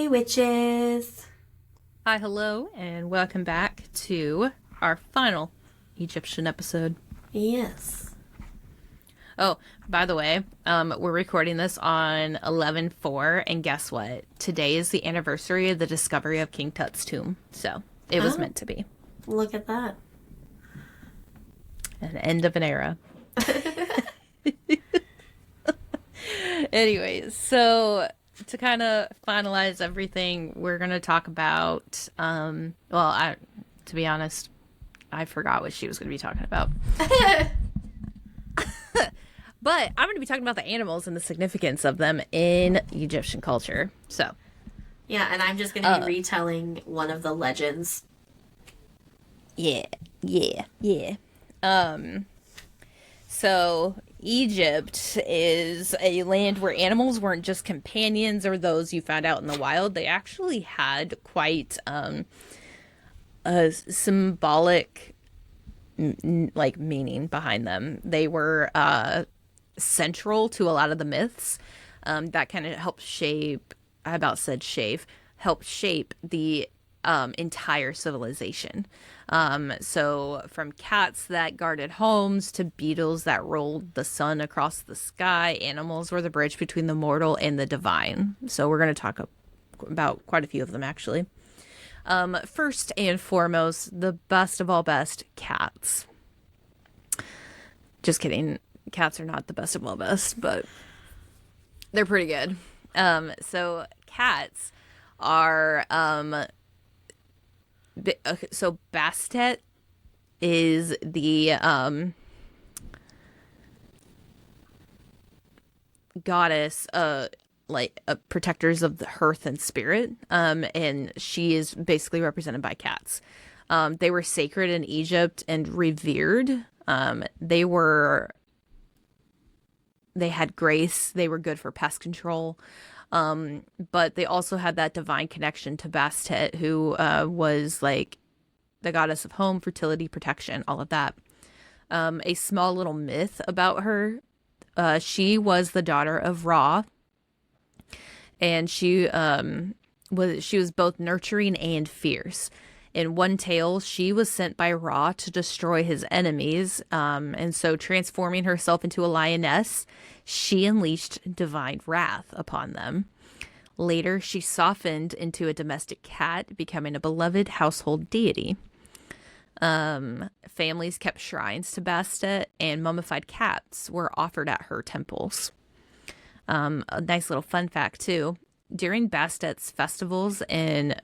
Hey, witches. Hi, hello, and welcome back to our final Egyptian episode. Yes. Oh, by the way, we're recording this on 11/4, and guess what? Today is the anniversary of the discovery of King Tut's tomb, so it was Oh, meant to be. look at that. An end of an era. Anyways, so to kind of finalize everything, we're going to talk about, to be honest, I forgot what she was going to be talking about. But I'm going to be talking about the animals and the significance of them in Egyptian culture. So, Yeah, and I'm just going to be retelling one of the legends. yeah. So Egypt is a land where animals weren't just companions or those you found out in the wild. They actually had quite a symbolic meaning behind them. They were central to a lot of the myths that kind of helped shape. I about said shave. Helped shape the entire civilization. So from cats that guarded homes to beetles that rolled the sun across the sky, animals were the bridge between the mortal and the divine. So we're going to talk about quite a few of them actually. First and foremost, the best of all best, cats. Just kidding. Cats are not the best of all best, but they're pretty good. So cats are so Bastet is the goddess protectors of the hearth and spirit, and she is basically represented by cats. They were sacred in Egypt and revered. They had grace. They were good for pest control. But they also had that divine connection to Bastet, who was like the goddess of home, fertility, protection, all of that. A small little myth about her. She was the daughter of Ra, and she was both nurturing and fierce. In one tale, she was sent by Ra to destroy his enemies, and so transforming herself into a lioness, she unleashed divine wrath upon them. Later, she softened into a domestic cat, becoming a beloved household deity. Families kept shrines to Bastet, and mummified cats were offered at her temples. A nice little fun fact, too. During Bastet's festivals in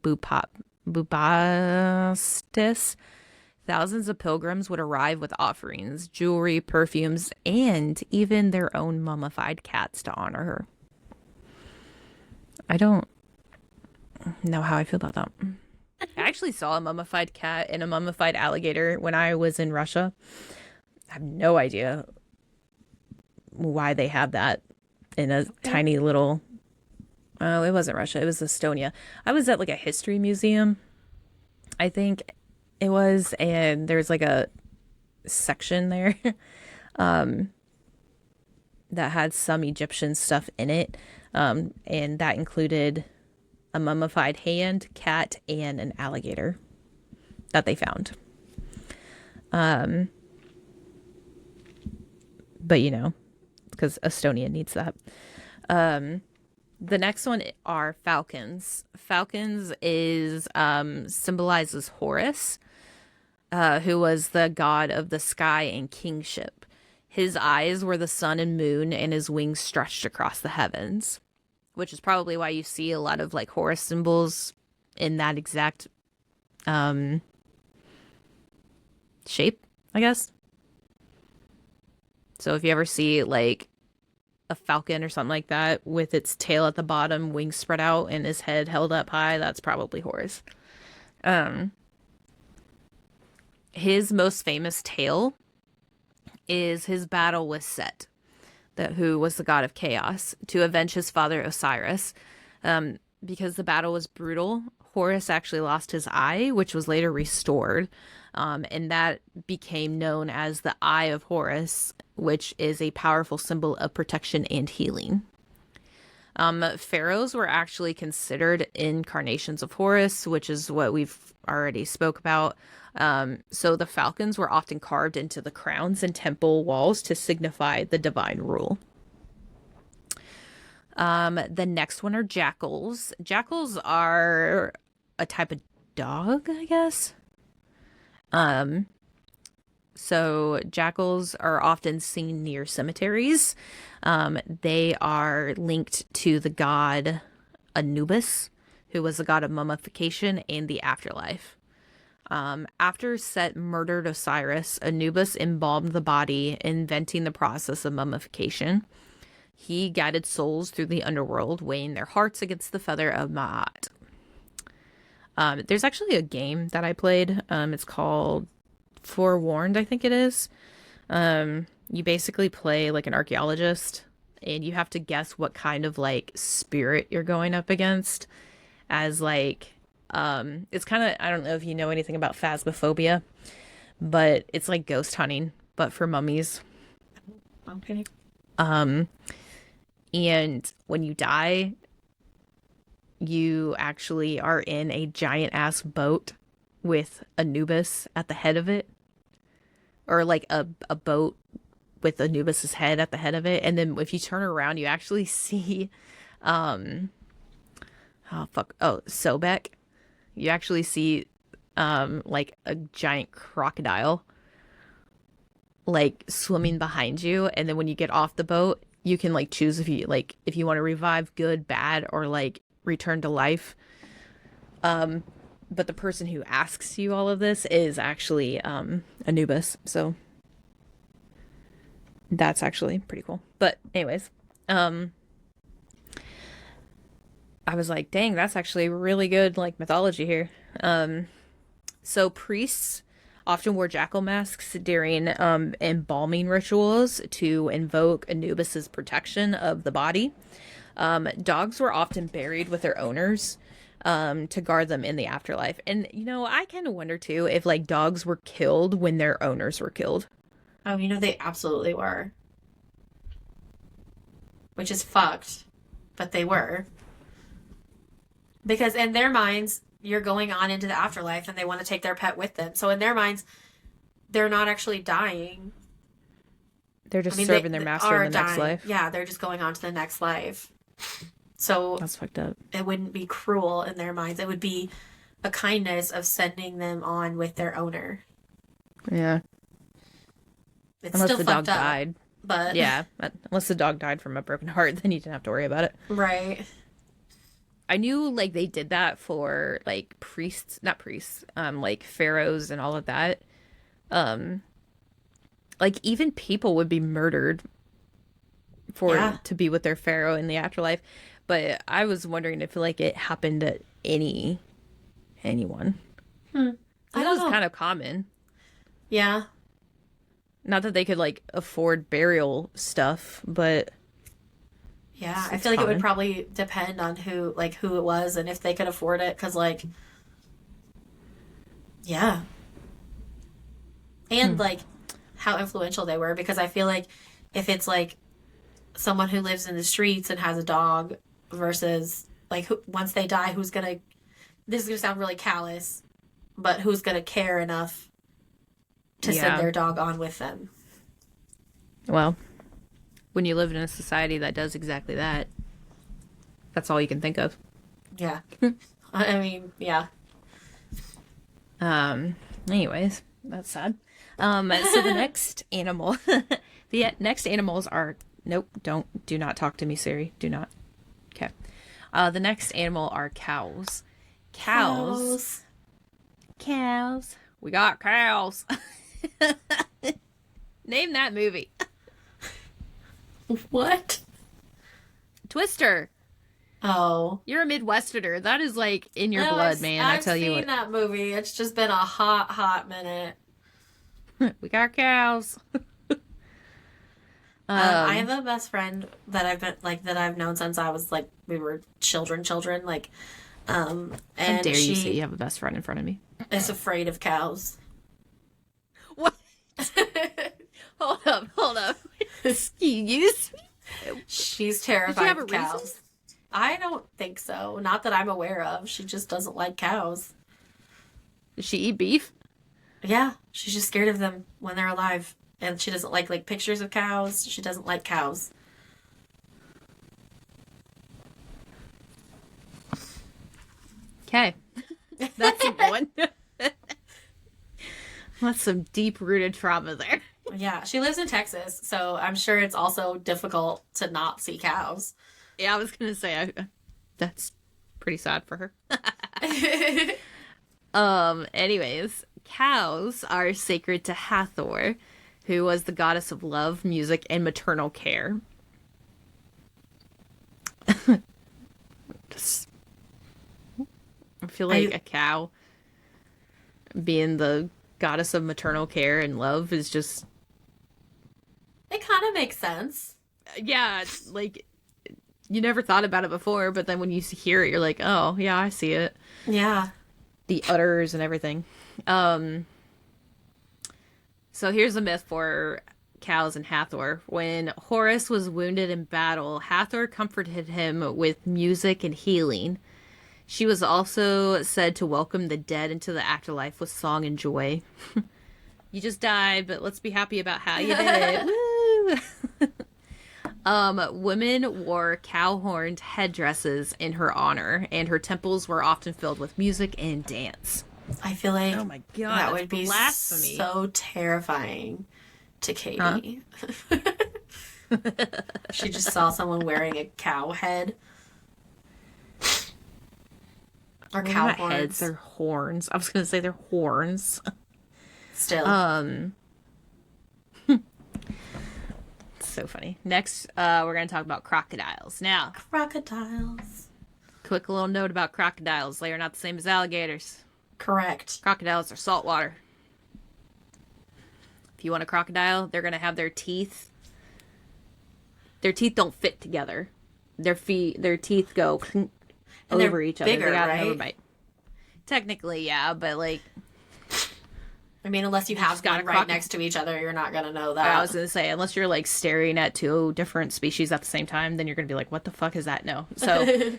Bubastis, thousands of pilgrims would arrive with offerings, jewelry, perfumes, and even their own mummified cats to honor her. I don't know how I feel about that. I actually saw a mummified cat and a mummified alligator when I was in Russia. I have no idea why they had that in a tiny little. Oh, it wasn't Russia. It was Estonia. I was at like a history museum, I think it was, and there's like a section there that had some Egyptian stuff in it, and that included a mummified hand, cat, and an alligator that they found. But because Estonia needs that. The next one are falcons. Falcons is symbolizes Horus, who was the god of the sky and kingship. His eyes were the sun and moon, and his wings stretched across the heavens, which is probably why you see a lot of like Horus symbols in that exact shape, I guess. So if you ever see like a falcon or something like that with its tail at the bottom, wings spread out, and his head held up high, that's probably Horus. His most famous tale is his battle with Set, who was the god of chaos, to avenge his father Osiris. Because the battle was brutal, Horus actually lost his eye, which was later restored. And that became known as the Eye of Horus, which is a powerful symbol of protection and healing. Pharaohs were actually considered incarnations of Horus, which is what we've already spoke about. So the falcons were often carved into the crowns and temple walls to signify the divine rule. The next one are jackals. Jackals are a type of dog, I guess. So jackals are often seen near cemeteries. They are linked to the god Anubis, who was the god of mummification and the afterlife. After Set murdered Osiris, Anubis embalmed the body, inventing the process of mummification. He guided souls through the underworld, weighing their hearts against the feather of Ma'at. There's actually a game that I played. It's called Forewarned, I think it is. You basically play like an archaeologist, and you have to guess what kind of like spirit you're going up against. As like, it's kind of, I don't know if you know anything about phasmophobia, but it's like ghost hunting, but for mummies. Okay. And when you die, you actually are in a giant ass boat with Anubis at the head of it, or like a boat with Anubis's head at the head of it. And then if you turn around, you actually see, Sobek. You actually see, like a giant crocodile, like swimming behind you. And then when you get off the boat, you can like choose if you want to revive, good, bad, or like return to life. But the person who asks you all of this is actually Anubis. So that's actually pretty cool. But anyways, I was like, dang, that's actually really good like mythology here. So priests often wore jackal masks during embalming rituals to invoke Anubis's protection of the body. Dogs were often buried with their owners to guard them in the afterlife. And, you know, I kind of wonder, too, if, like, dogs were killed when their owners were killed. Oh, you know, they absolutely were. Which is fucked, but they were. Because in their minds, you're going on into the afterlife and they want to take their pet with them. So in their minds, they're not actually dying. They're just serving their master in the next life. Yeah, they're just going on to the next life. So that's fucked up. It wouldn't be cruel in their minds. It would be a kindness of sending them on with their owner. Yeah. It's unless still the fucked dog up, died. But yeah, unless the dog died from a broken heart, then you didn't have to worry about it. Right. I knew like they did that for like like pharaohs and all of that. Like even people would be murdered to be with their pharaoh in the afterlife. But I was wondering if like it happened to anyone. I It was kind of common. Yeah. Not that they could like afford burial stuff, but yeah, I feel like it would probably depend on who it was and if they could afford it. Because like, yeah, and like how influential they were. Because I feel like if it's like someone who lives in the streets and has a dog versus like once they die, who's gonna? This is gonna sound really callous, but who's gonna care enough to send their dog on with them? Well, when you live in a society that does exactly that, that's all you can think of. Yeah. I mean, yeah. Anyways, that's sad. So the next animal, the next animals are, do not talk to me, Siri. Do not. Okay. The next animal are cows. Cows. We got cows. Name that movie. What? Twister. Oh. You're a Midwesterner. That is like in your blood, man. I tell you what. I've seen that movie. It's just been a hot minute. We got cows. I have a best friend that I've known since I was like we were children. Like, and how dare you say you have a best friend in front of me? Is afraid of cows. What? Hold up. Excuse me. She's terrified of cows. I don't think so. Not that I'm aware of. She just doesn't like cows. Does she eat beef? Yeah, she's just scared of them when they're alive. And she doesn't like pictures of cows. She doesn't like cows. Okay. That's a good one. That's some deep rooted trauma there. Yeah, she lives in Texas, so I'm sure it's also difficult to not see cows. Yeah, I was gonna say that's pretty sad for her. Anyways, cows are sacred to Hathor, who was the goddess of love, music, and maternal care. Just, I feel like I a cow being the goddess of maternal care and love is just, It kind of makes sense. yeah, it's like you never thought about it before, but then when you hear it, you're like, oh, yeah, I see it. Yeah. The udders and everything. Um, so here's a myth for cows and Hathor. When Horus was wounded in battle, Hathor comforted him with music and healing. She was also said to welcome the dead into the afterlife with song and joy. You just died, but let's be happy about how you did it. Woo! Women wore cow-horned headdresses in her honor, and her temples were often filled with music and dance. I feel like Oh my god, that that's would be blasphemy. so terrifying to Huh? Katie. She just saw someone wearing a cow head or They're cow not heads, horns. they're horns. I was gonna say they're horns. Still, Um, so funny. Next, we're gonna talk about crocodiles. Now, crocodiles. quick little note about crocodiles. They are not the same as alligators. Correct. Crocodiles are saltwater. If you want a crocodile, they're gonna have their teeth. Their teeth don't fit together. Their teeth go And over they're each other. bigger, They got right? an overbite. Technically, yeah, but like I mean, unless you have got one a right croc- next to each other, you're not gonna know I was that. gonna say, unless you're like staring at two different species at the same time, then you're gonna be like, "What the fuck is that?" No. So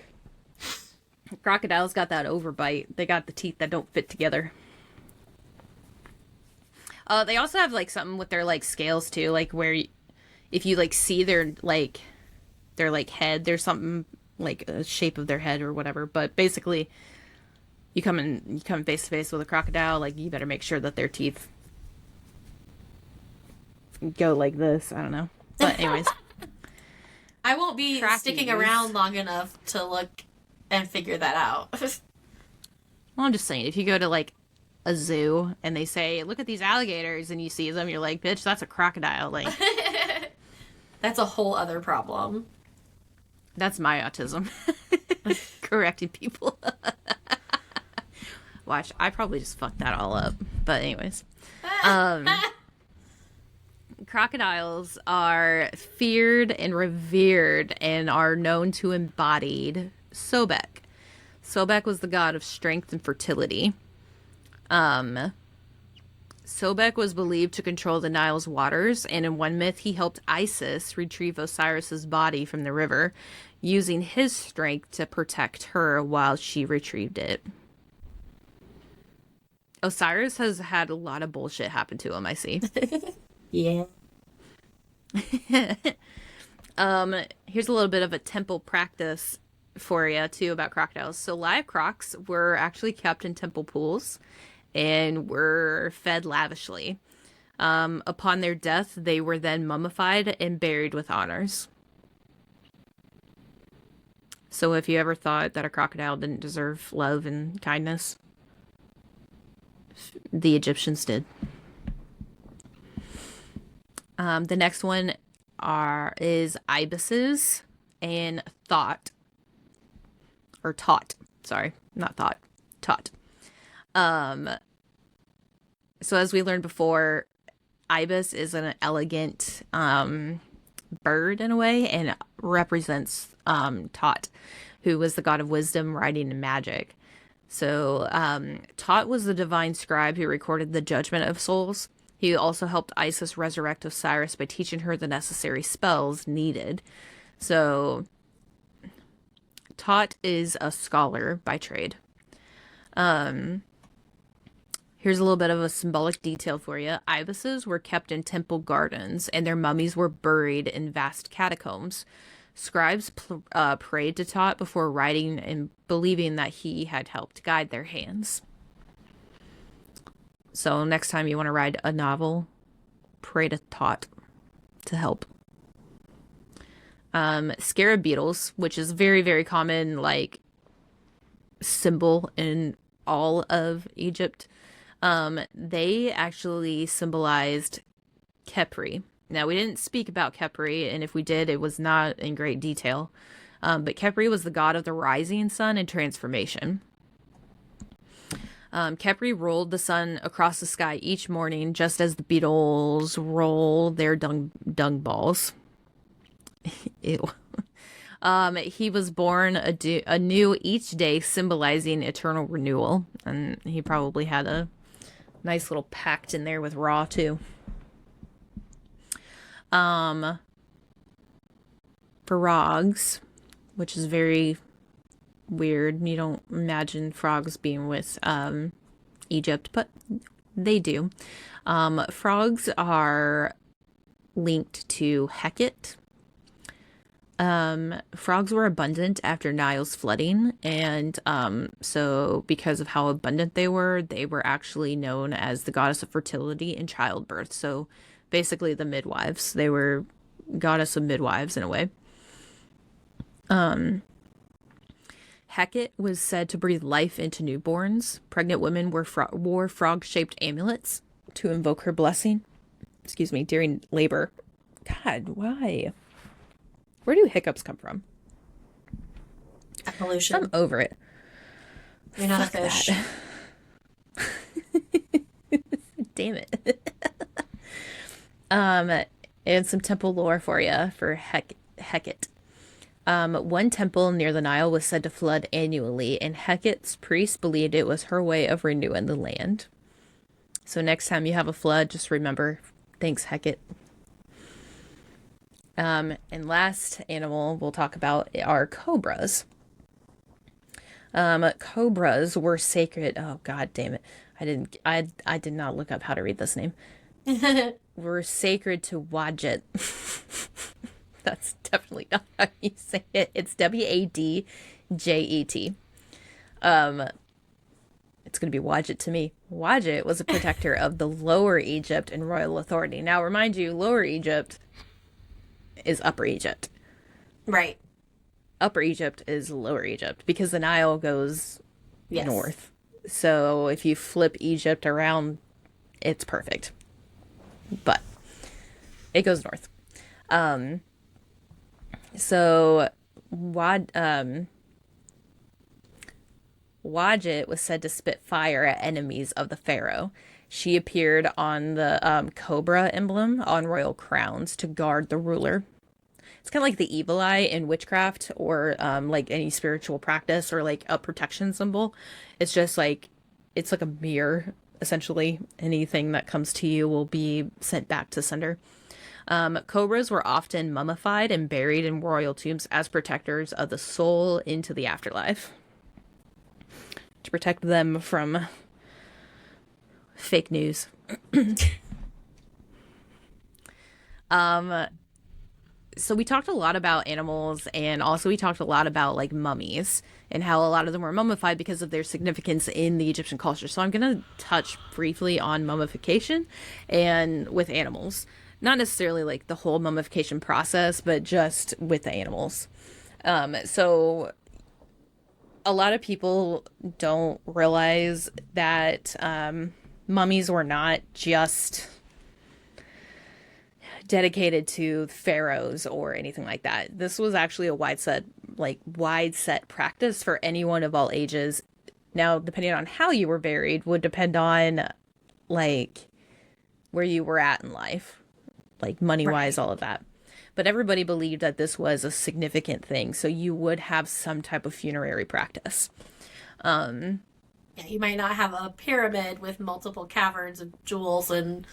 crocodiles got that overbite. They got the teeth that don't fit together. They also have like something with their like scales too, like if you like see their like head, there's something like a shape of their head or whatever. But basically, you come face to face with a crocodile, like you better make sure that their teeth go like this. I don't know, but anyways, I won't be sticking Crockies. around long enough to look and figure that out. well, I'm just saying, if you go to like a zoo and they say, "Look at these alligators," and you see them, you're like, "Bitch, that's a crocodile." Like That's a whole other problem. that's my autism, correcting people. Watch, I probably just fucked that all up. But anyways, um, crocodiles are feared and revered and are known to embodied Sobek. Sobek was the god of strength and fertility. Sobek was believed to control the Nile's waters, and in one myth, he helped Isis retrieve Osiris's body from the river, using his strength to protect her while she retrieved it. Osiris has had a lot of bullshit happen to him, I see. Yeah. Here's a little bit of a temple practice for you, too, about crocodiles. So live crocs were actually kept in temple pools and were fed lavishly. Upon their death, they were then mummified and buried with honors. So if you ever thought that a crocodile didn't deserve love and kindness, the Egyptians did. The next one is ibises and thought. Or taught. Sorry, not thought. Taught. So as we learned before, ibis is an elegant bird in a way and represents Tot, who was the god of wisdom, writing, and magic. So Tot was the divine scribe who recorded the judgment of souls. He also helped Isis resurrect Osiris by teaching her the necessary spells needed. So Tot is a scholar by trade. Um, Here's a little bit of a symbolic detail for you. Ibises were kept in temple gardens, and their mummies were buried in vast catacombs. Scribes prayed to Tot before writing and believing that he had helped guide their hands. So next time you want to write a novel, pray to Tot to help. Scarab beetles, which is very, very common, like, symbol in all of Egypt. They actually symbolized Khepri. Now, we didn't speak about Khepri, and if we did, it was not in great detail. But Khepri was the god of the rising sun and transformation. Khepri rolled the sun across the sky each morning, just as the beetles roll their dung balls. Ew. He was born anew each day, symbolizing eternal renewal. And he probably had a nice little pact in there with Ra, too. Frogs, which is very weird. You don't imagine frogs being with Egypt, but they do. Frogs are linked to Hecate. Frogs were abundant after Nile's flooding, and so because of how abundant they were actually known as the goddess of fertility and childbirth. So basically the midwives. They were goddess of midwives in a way. Hecate was said to breathe life into newborns. Pregnant women wore frog-shaped amulets to invoke her blessing. Excuse me, during labor. God, why? Where do hiccups come from? Evolution. I'm over it. You're not a fish. Damn it. And some temple lore for you for Hecate. One temple near the Nile was said to flood annually, and Hecate's priests believed it was her way of renewing the land. So next time you have a flood, just remember, thanks, Hecate. And last animal we'll talk about are cobras. Cobras were sacred. Oh, God damn it. I did not look up how to read this name. Were sacred to Wadjet. That's definitely not how you say it. It's Wadjet. It's going to be Wadjet to me. Wadjet was a protector of the Lower Egypt and royal authority. Now, remind you, Lower Egypt is Upper Egypt. Right. Upper Egypt is Lower Egypt because the Nile goes north. So if you flip Egypt around, it's perfect. But it goes north. So Wadjet was said to spit fire at enemies of the pharaoh. She appeared on the cobra emblem on royal crowns to guard the ruler. It's kind of like the evil eye in witchcraft or like any spiritual practice or like a protection symbol. It's just like, it's like a mirror, essentially. Anything that comes to you will be sent back to sender. Cobras were often mummified and buried in royal tombs as protectors of the soul into the afterlife. To protect them from fake news. So we talked a lot about animals, and also we talked a lot about like mummies and how a lot of them were mummified because of their significance in the Egyptian culture. So I'm going to touch briefly on mummification and with animals. Not necessarily like the whole mummification process, but just with the animals. So a lot of people don't realize that mummies were not just dedicated to pharaohs or anything like that. This was actually a wide set practice for anyone of all ages. Now, depending on how you were buried would depend on like where you were at in life, like money wise, all of that. But everybody believed that this was a significant thing, so you would have some type of funerary practice. Yeah, you might not have a pyramid with multiple caverns of jewels and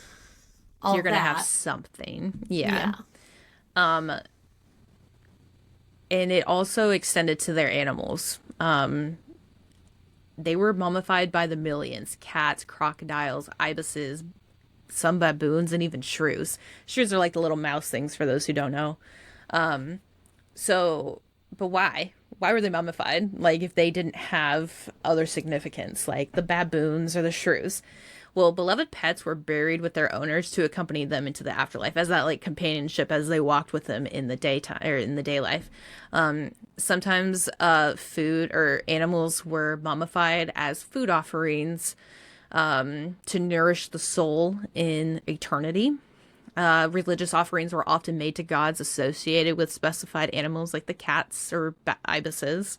all You're of gonna that. have something. Yeah. And it also extended to their animals. They were mummified by the millions: cats, crocodiles, ibises, some baboons, and even shrews. Shrews are like the little mouse things for those who don't know. So, but why? Why were they mummified? Like, if they didn't have other significance, like the baboons or the shrews. Well, beloved pets were buried with their owners to accompany them into the afterlife as that like companionship as they walked with them in the daytime or in the day life. Sometimes food or animals were mummified as food offerings to nourish the soul in eternity. Religious offerings were often made to gods associated with specified animals like the cats or ibises.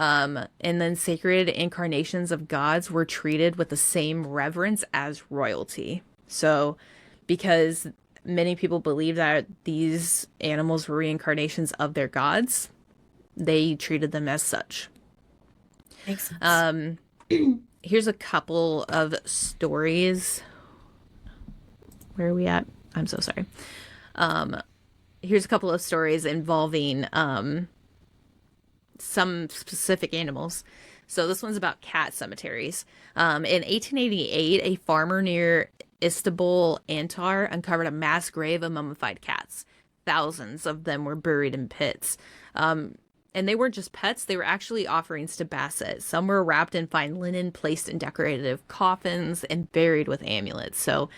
And then sacred incarnations of gods were treated with the same reverence as royalty. So, because many people believe that these animals were reincarnations of their gods, they treated them as such. Makes sense. Here's a couple of stories. Where are we at? I'm so sorry. Here's a couple of stories involving some specific animals. So this one's about cat cemeteries. In 1888, a farmer near Istanbul, Antar, uncovered a mass grave of mummified cats. Thousands of them were buried in pits. And they weren't just pets, they were actually offerings to Basset. Some were wrapped in fine linen, placed in decorative coffins, and buried with amulets. So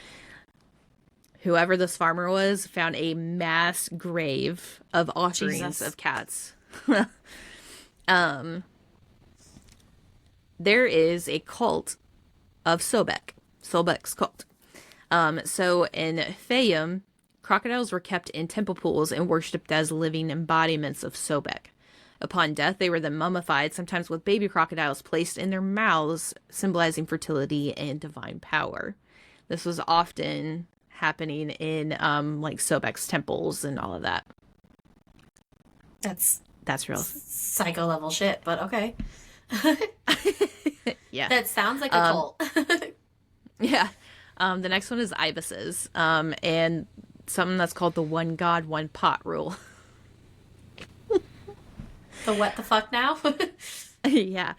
whoever this farmer was found a mass grave of offerings Jesus. of cats. There is a cult of Sobek. Sobek's cult. So in Fayum, crocodiles were kept in temple pools and worshipped as living embodiments of Sobek. Upon death, they were then mummified, sometimes with baby crocodiles placed in their mouths, symbolizing fertility and divine power. This was often happening in like Sobek's temples and all of that. That's That's real. psycho level shit, but okay. Yeah. That sounds like a cult. Yeah. The next one is ibises, and something that's called the one god, one pot rule. The what the fuck now? Yeah.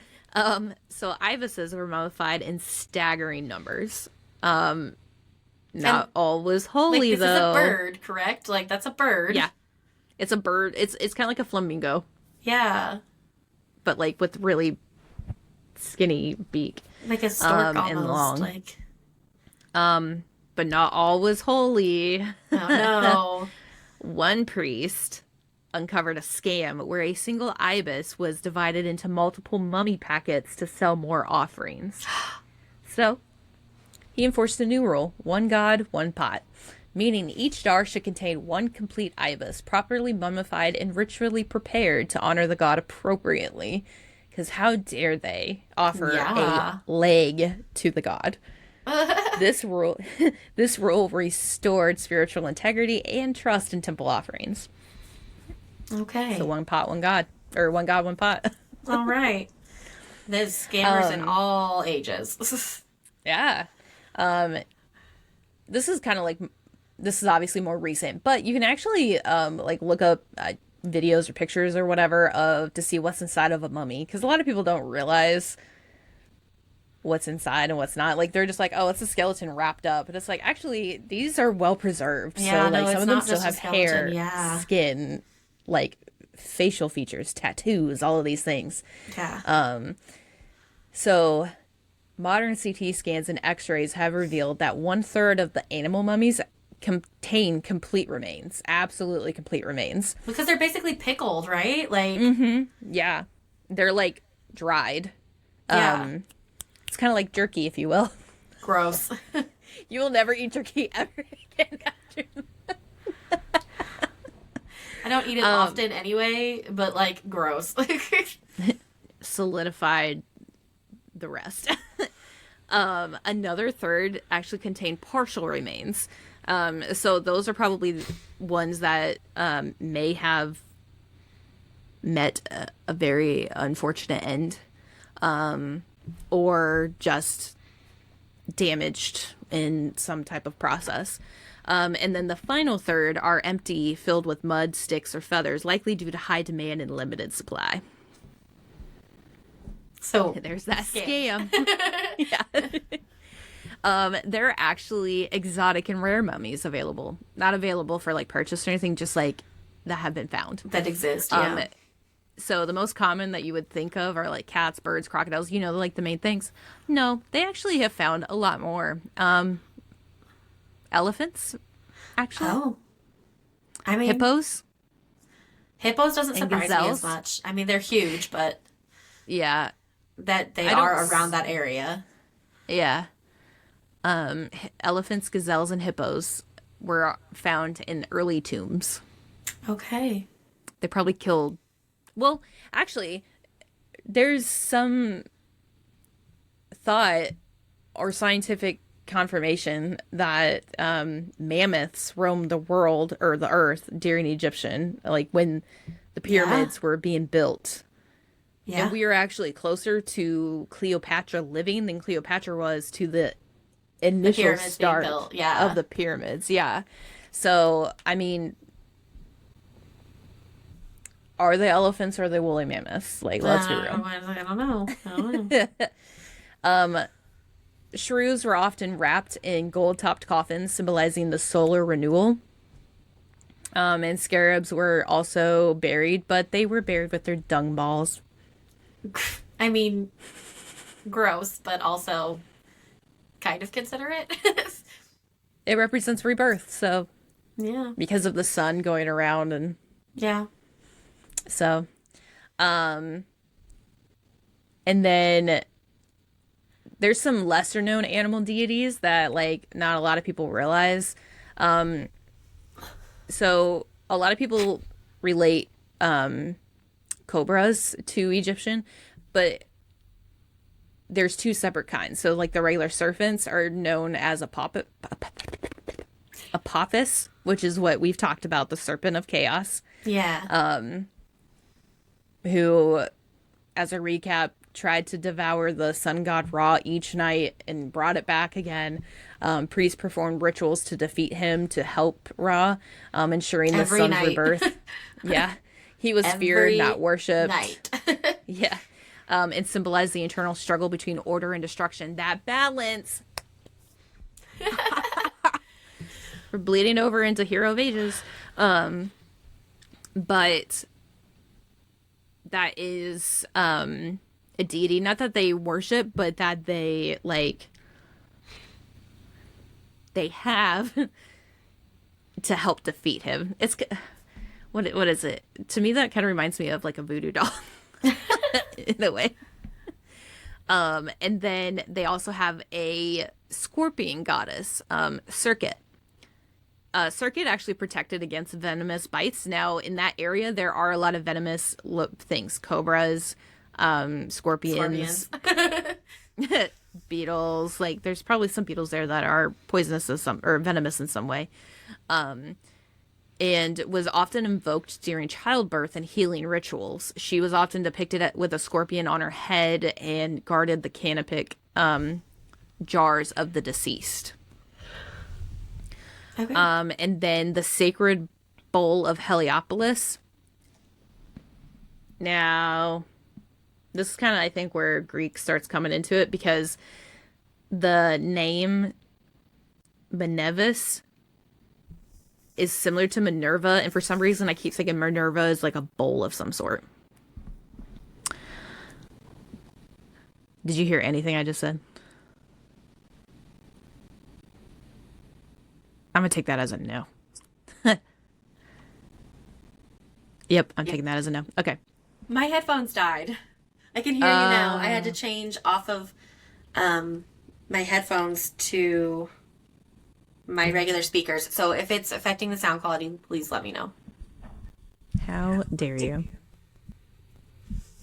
So ibises were mummified in staggering numbers. Not all was holy, Like, this though. is a bird, correct? Like, that's a bird. Yeah. It's a bird. It's kind of like a flamingo, Yeah. but like with really skinny beak. Like a stork almost. and long. Like, But not all was holy. oh no. One priest uncovered a scam where a single ibis was divided into multiple mummy packets to sell more offerings. So, he enforced a new rule: one god, one pot, meaning each jar should contain one complete ibis, properly mummified and ritually prepared to honor the god appropriately. Because how dare they offer a leg to the god? This rule restored spiritual integrity and trust in temple offerings. Okay. So one pot, one god, or one god, one pot. All right. There's scammers in all ages. Yeah. This is kind of like, this is obviously more recent, but you can actually like look up videos or pictures or whatever of to see what's inside of a mummy, because a lot of people don't realize what's inside and what's not. Like, they're just like, oh, it's a skeleton wrapped up, but it's like, actually these are well preserved. Yeah, so like no, some of it's them not still just a have skeleton, hair, yeah. skin, like facial features, tattoos, all of these things. Yeah. So modern CT scans and x-rays have revealed that 1/3 of the animal mummies contain complete remains. Absolutely complete remains. Because they're basically pickled, right? Like, Yeah. They're like dried. yeah. It's kind of like jerky, if you will. Gross. You will never eat jerky ever again after that. I don't eat it often anyway, but like, gross. Solidified the rest. Another third actually contain partial remains. So those are probably ones that may have met a very unfortunate end, or just damaged in some type of process. And then the final third are empty, filled with mud, sticks, or feathers, likely due to high demand and limited supply. So There's that scam. scam. Yeah. There are actually exotic and rare mummies available. Not available for like purchase or anything, just like that have been found. That exist, Um, yeah. so the most common that you would think of are like cats, birds, crocodiles, like the main things. No, they actually have found a lot more. Elephants, actually. Oh, I mean, Hippos hippos doesn't and surprise me as gazelles. much. I mean, they're huge, but Yeah. that they I don't are around s- that area. yeah. Elephants, gazelles, and hippos were found in early tombs. Okay. They probably killed. Well, actually, there's some thought or scientific confirmation that mammoths roamed the world or the earth during Egyptian, like when the Yeah. pyramids were being built. And Yeah. we are actually closer to Cleopatra living than Cleopatra was to the The initial pyramids being start built. of Yeah. the pyramids. Yeah. So, I mean, are they elephants or are they woolly mammoths? Like, let's be real. I don't know. I don't know. Shrews were often wrapped in gold topped coffins, symbolizing the solar renewal. And scarabs were also buried, but they were buried with their dung balls. I mean, gross, but also kind of considerate. It represents rebirth, so Yeah. because of the sun going around, and Yeah. so, um, and then there's some lesser known animal deities that like not a lot of people realize. Um, so a lot of people relate cobras to Egyptian, but there's two separate kinds. So like the regular serpents are known as Apophis, which is what we've talked about, the serpent of chaos, Yeah. who, as a recap, tried to devour the sun god Ra each night and brought it back again. Priests performed rituals to defeat him to help Ra, ensuring the Every sun's night. rebirth. Yeah. He was feared, not Every worshipped. night. Yeah. And symbolized the internal struggle between order and destruction. That balance. We're bleeding over into Hero of Ages. But that is a deity. Not that they worship, but that they like they have to help defeat him. It's what is it? To me that kind of reminds me of like a voodoo doll in a way. And then they also have a scorpion goddess, Circuit. Circuit actually protected against venomous bites. Now, in that area, there are a lot of venomous things: cobras, Scorpions. scorpions, beetles. Like, there's probably some beetles there that are poisonous in some or venomous in some way. And was often invoked during childbirth and healing rituals. She was often depicted with a scorpion on her head and guarded the canopic jars of the deceased. Okay. And then the sacred bowl of Heliopolis. Now, this is kind of, I think, where Greek starts coming into it because the name Minervis is similar to Minerva, and for some reason, I keep thinking Minerva is like a bowl of some sort. Did you hear anything I just said? I'm gonna take that as a no. Yep, I'm Yeah. taking that as a no. Okay. My headphones died. I can hear you now. I had to change off of my headphones to my regular speakers. So if it's affecting the sound quality, please let me know. How dare you?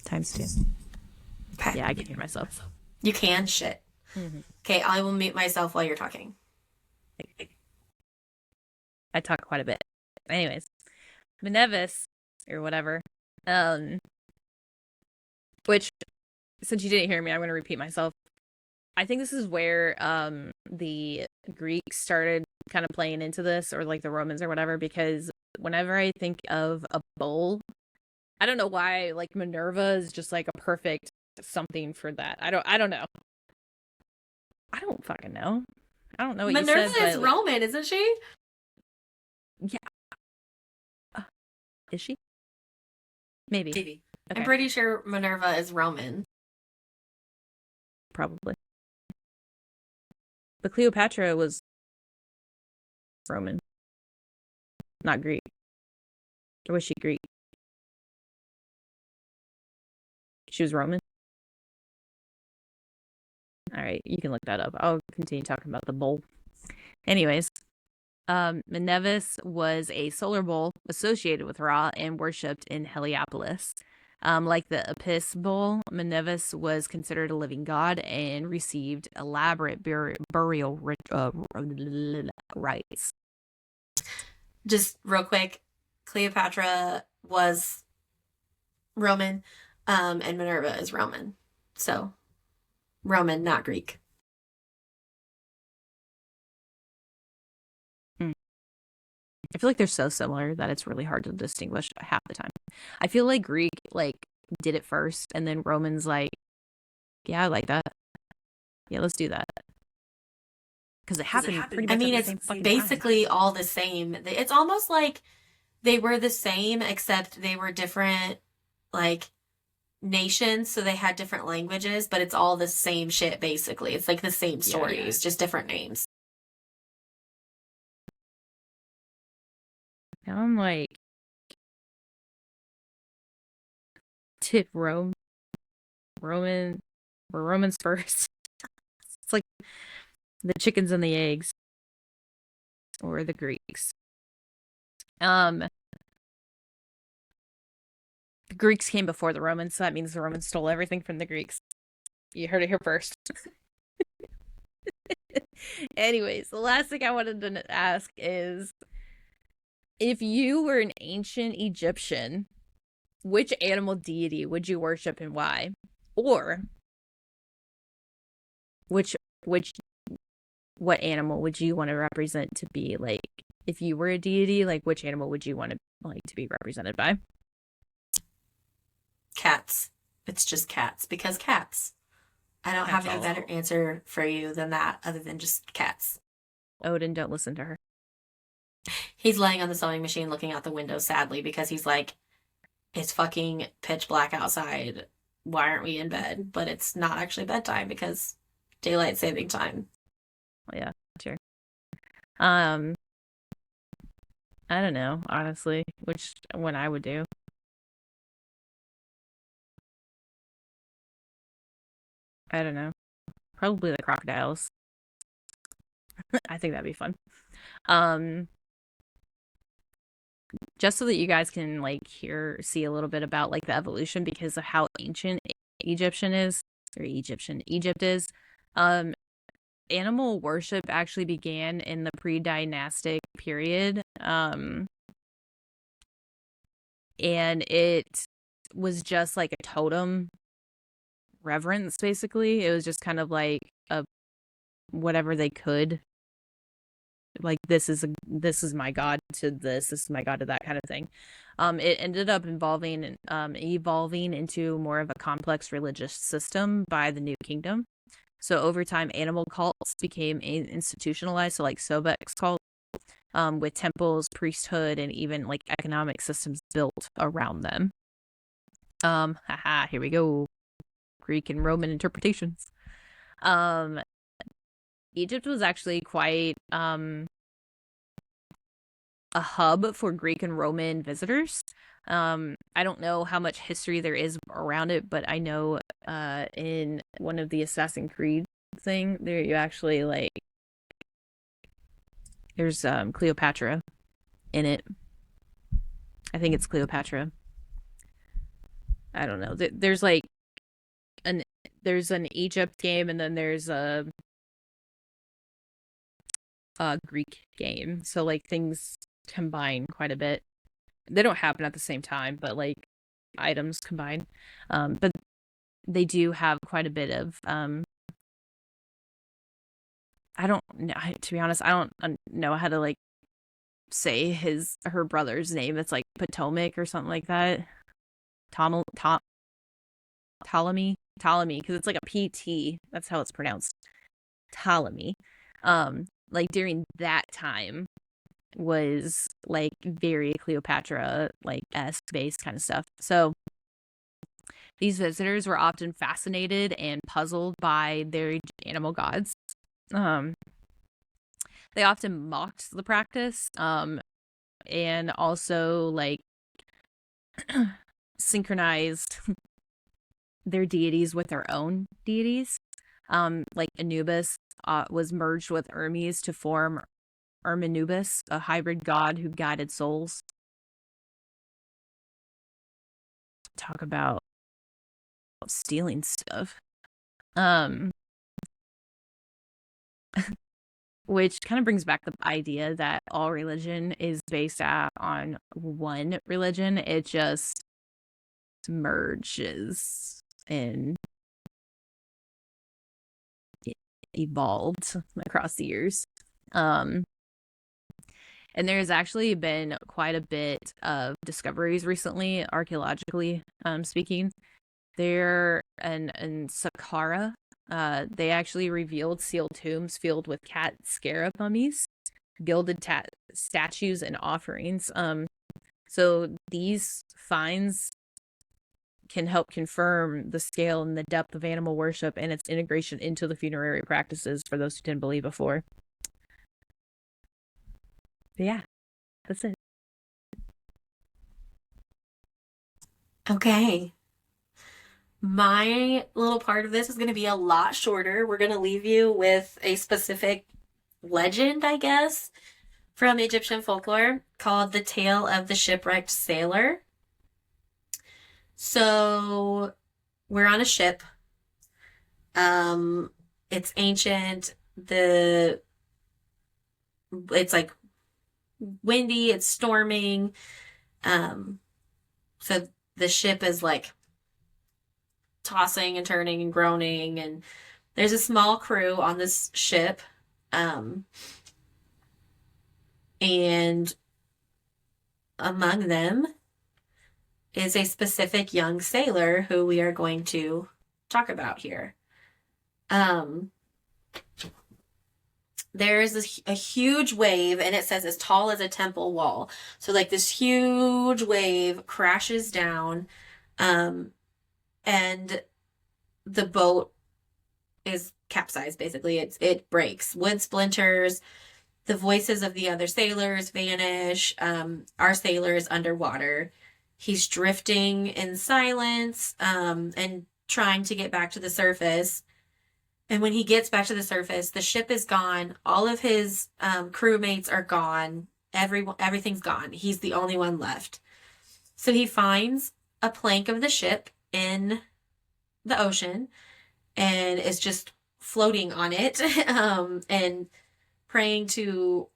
Times two. Okay. Yeah, I can hear myself. You can? Shit. Okay, I will mute myself while you're talking. I talk quite a bit. Anyways, Minervis or whatever. Which, since you didn't hear me, I'm going to repeat myself. I think this is where the Greeks started kind of playing into this, or like the Romans or whatever, because whenever I think of a bull, I don't know why like Minerva is just like a perfect something for that. I don't know. I don't fucking know. I don't know what you Minerva said, is but like, Roman, isn't she? yeah, is she? Maybe. Maybe. I'm Okay, pretty sure Minerva is Roman. probably. But Cleopatra was Roman, not Greek. Or was she Greek? She was Roman. All right, you can look that up. I'll continue talking about the bull. Anyways, Mnevis was a solar bull associated with Ra and worshipped in Heliopolis. Like the Apis bull, Mnevis was considered a living god and received elaborate burial rites. Just real quick, Cleopatra was Roman, and Minerva is Roman. So Roman, not Greek. Mm. I feel like they're so similar that it's really hard to distinguish half the time. I feel like Greek like did it first, and then Romans like, yeah, I like that. Yeah, let's do that because it happened pretty I much at mean, the it's same fucking time. basically all the same. It's almost like they were the same, except they were different, like, nations. So they had different languages, but it's all the same shit, basically. It's like the same Yeah. stories, just different names. Now I'm like, tip Roman, we're Romans first. It's like the chickens and the eggs, or the Greeks. Um, the Greeks came before the Romans, so that means the Romans stole everything from the Greeks. You heard it here first. Anyways, the last thing I wanted to ask is if you were an ancient Egyptian, which animal deity would you worship and why? Or which which what animal would you want to represent to be like if you were a deity, like which animal would you want to like to be represented by? Cats. It's just cats because cats. I don't have That's any all. better answer for you than that, other than just cats. Odin, don't listen to her. He's laying on the sewing machine looking out the window sadly because he's like, it's fucking pitch black outside. Why aren't we in bed? But it's not actually bedtime because daylight saving time. Oh, yeah, sure. Um, I don't know, honestly, which one I would do. I don't know. Probably the crocodiles. I think that'd be fun. Um, just so that you guys can like see a little bit about like the evolution because of how ancient Egyptian is or Egypt is. Um, animal worship actually began in the pre-dynastic period. And it was just like a totem reverence basically. It was just kind of like a whatever they could, like this is my god to this is my god to that kind of thing. It ended up evolving into more of a complex religious system by the New Kingdom. So over time animal cults became institutionalized, so like Sobek's cult, with temples, priesthood, and even like economic systems built around them. Haha, here we go. Greek and Roman interpretations. Um, Egypt was actually quite a hub for Greek and Roman visitors. I don't know how much history there is around it, but I know in one of the Assassin's Creed thing, there you actually like there's Cleopatra in it. I think it's Cleopatra. I don't know. There's like an there's an Egypt game and then there's a Greek game. So like things combine quite a bit. They don't happen at the same time, but like items combine. But they do have quite a bit of I don't know. To be honest, I don't know how to like say her brother's name. It's like Potomac or something like that. Tom, Tom Ptolemy, because it's like a PT. That's how it's pronounced. Ptolemy. Like during that time was like very Cleopatra like esque based kind of stuff. So these visitors were often fascinated and puzzled by their animal gods. Um, they often mocked the practice, and also like synchronized their deities with their own deities. Like Anubis was merged with Hermes to form Hermanubis, a hybrid god who guided souls. Talk about stealing stuff. Um, which kind of brings back the idea that all religion is based on one religion. It just merges and evolved across the years. And there's actually been quite a bit of discoveries recently, archaeologically speaking. There in Saqqara, they actually revealed sealed tombs filled with cat scarab mummies, gilded statues, and offerings. So these finds can help confirm the scale and the depth of animal worship and its integration into the funerary practices for those who didn't believe before. But yeah, that's it. Okay. My little part of this is going to be a lot shorter. We're going to leave you with a specific legend, I guess, from Egyptian folklore called the Tale of the Shipwrecked Sailor. So we're on a ship. It's ancient. It's like windy, it's storming. So the ship is like tossing and turning and groaning, and there's a small crew on this ship. And among them is a specific young sailor who we are going to talk about here. There is a huge wave, and it says as tall as a temple wall. So like this huge wave crashes down, and the boat is capsized. Basically, it breaks. Wood splinters. The voices of the other sailors vanish. Our sailor is underwater. He's drifting in silence, and trying to get back to the surface. And when he gets back to the surface, the ship is gone. All of his crewmates are gone. Everything's gone. He's the only one left. So he finds a plank of the ship in the ocean and is just floating on it, and praying to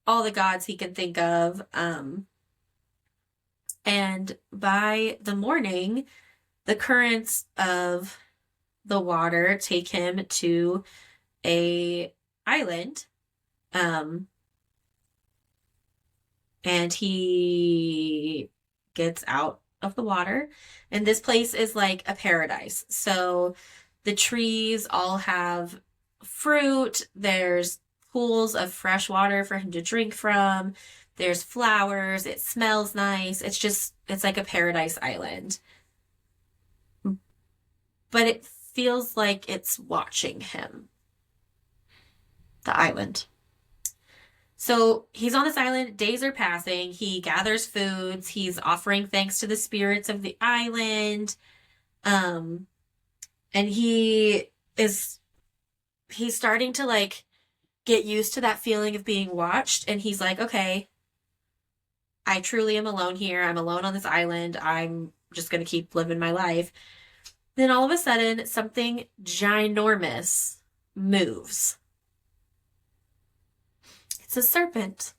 all the gods he can think of. And by the morning, the currents of the water take him to a island, and he gets out of the water, and this place is like a paradise. So the trees all have fruit, there's pools of fresh water for him to drink from, there's flowers, it smells nice. It's like a paradise island, but it feels like it's watching him, the island. So he's on this island, days are passing, he gathers foods, he's offering thanks to the spirits of the island. And he's starting to like get used to that feeling of being watched, and he's like, okay, I truly am alone here. I'm alone on this island. I'm just going to keep living my life. Then all of a sudden, something ginormous moves. It's a serpent.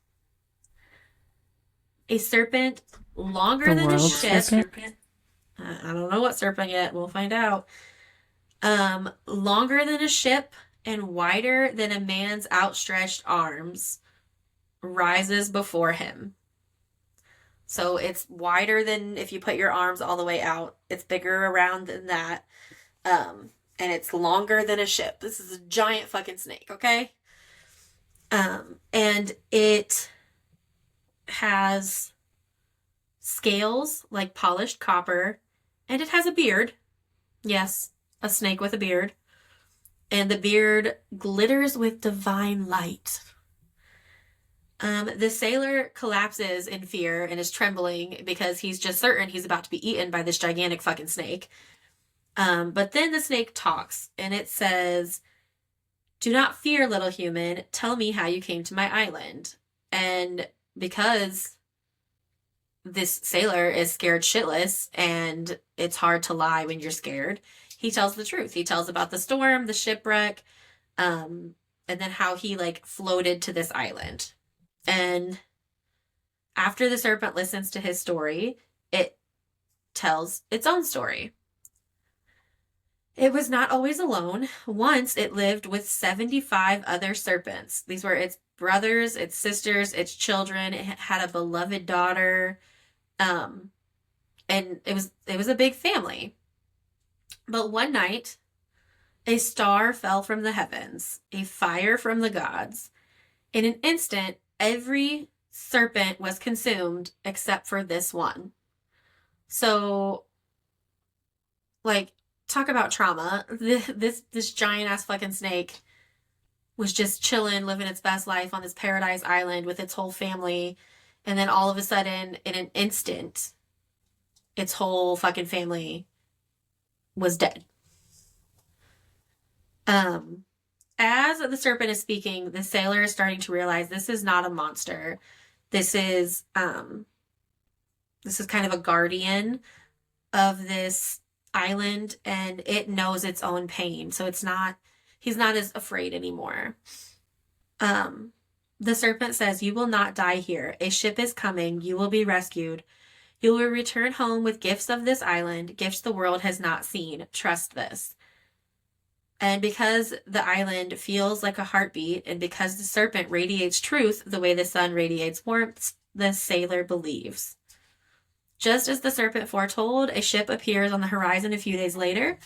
A serpent longer than a ship. Serpent? I don't know what serpent yet. We'll find out. Longer than a ship and wider than a man's outstretched arms rises before him. So it's wider than if you put your arms all the way out. It's bigger around than that. And it's longer than a ship. This is a giant fucking snake, okay? And it has scales like polished copper, and it has a beard. Yes, a snake with a beard. And the beard glitters with divine light. The sailor collapses in fear and is trembling because he's just certain he's about to be eaten by this gigantic fucking snake. But then the snake talks, and it says, "Do not fear, little human. Tell me how you came to my island." And because this sailor is scared shitless, and it's hard to lie when you're scared, he tells the truth. He tells about the storm, the shipwreck, and then how he like floated to this island. And after the serpent listens to his story, it tells its own story. It was not always alone. Once it lived with 75 other serpents. These were its brothers, its sisters, its children. It had a beloved daughter. And it was a big family. But one night, a star fell from the heavens, a fire from the gods. In an instant, every serpent was consumed except for this one. So, like, talk about trauma. This giant ass fucking snake was just chilling, living its best life on this paradise island with its whole family. And then all of a sudden, in an instant, its whole fucking family was dead. As the serpent is speaking, the sailor is starting to realize this is not a monster. This is kind of a guardian of this island, and it knows its own pain. So he's not as afraid anymore. The serpent says, "You will not die here. A ship is coming. You will be rescued. You will return home with gifts of this island, gifts the world has not seen. Trust this." And because the island feels like a heartbeat, and because the serpent radiates truth the way the sun radiates warmth, the sailor believes. Just as the serpent foretold, a ship appears on the horizon a few days later.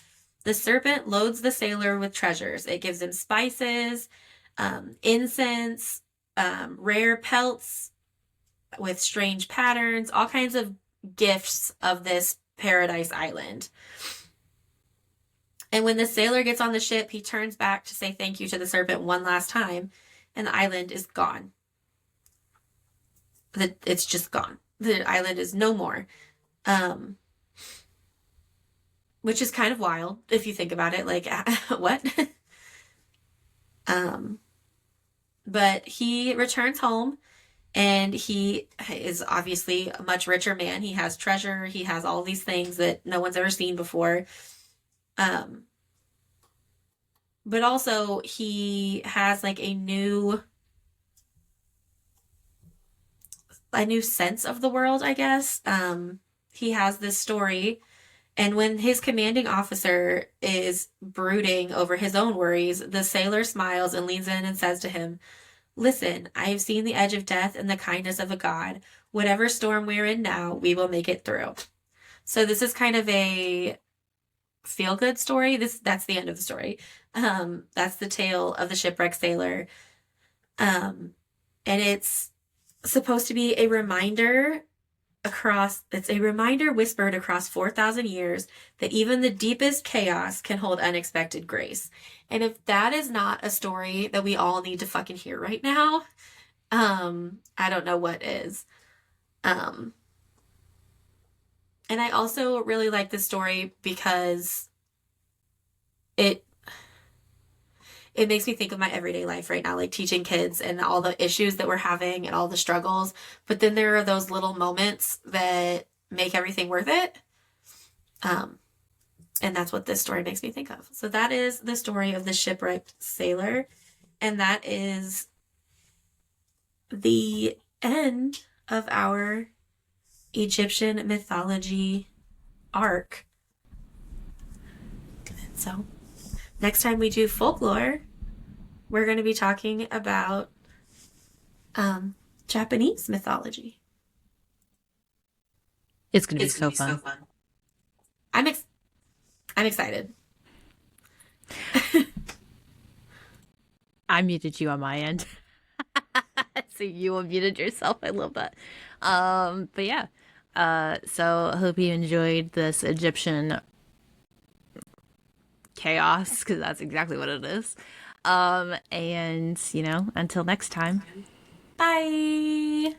The serpent loads the sailor with treasures. It gives him spices, incense, rare pelts with strange patterns, all kinds of gifts of this paradise island. And when the sailor gets on the ship, he turns back to say thank you to the serpent one last time, and the island is gone. It's just gone. The island is no more. Which is kind of wild if you think about it. Like, what? But he returns home, and he is obviously a much richer man. He has treasure. He has all these things that no one's ever seen before. But also he has like a new sense of the world, I guess. He has this story, and when his commanding officer is brooding over his own worries, the sailor smiles and leans in and says to him, "Listen, I have seen the edge of death and the kindness of a god. Whatever storm we're in now, we will make it through." So this is kind of a feel-good story. That's the end of the story. That's the tale of the shipwrecked sailor. And it's supposed to be a reminder whispered across 4,000 years that even the deepest chaos can hold unexpected grace. And if that is not a story that we all need to fucking hear right now, I don't know what is. And I also really like this story because it makes me think of my everyday life right now, like teaching kids and all the issues that we're having and all the struggles. But then there are those little moments that make everything worth it. And that's what this story makes me think of. So that is the story of the shipwrecked sailor. And that is the end of our Egyptian mythology arc. So next time we do folklore, we're going to be talking about um, Japanese mythology. It's gonna be It's going so to be so fun. fun. I'm ex- I'm excited. I muted you on my end. So you unmuted yourself. I love that. But yeah. So I hope you enjoyed this Egyptian chaos, because that's exactly what it is. And until next time. Bye.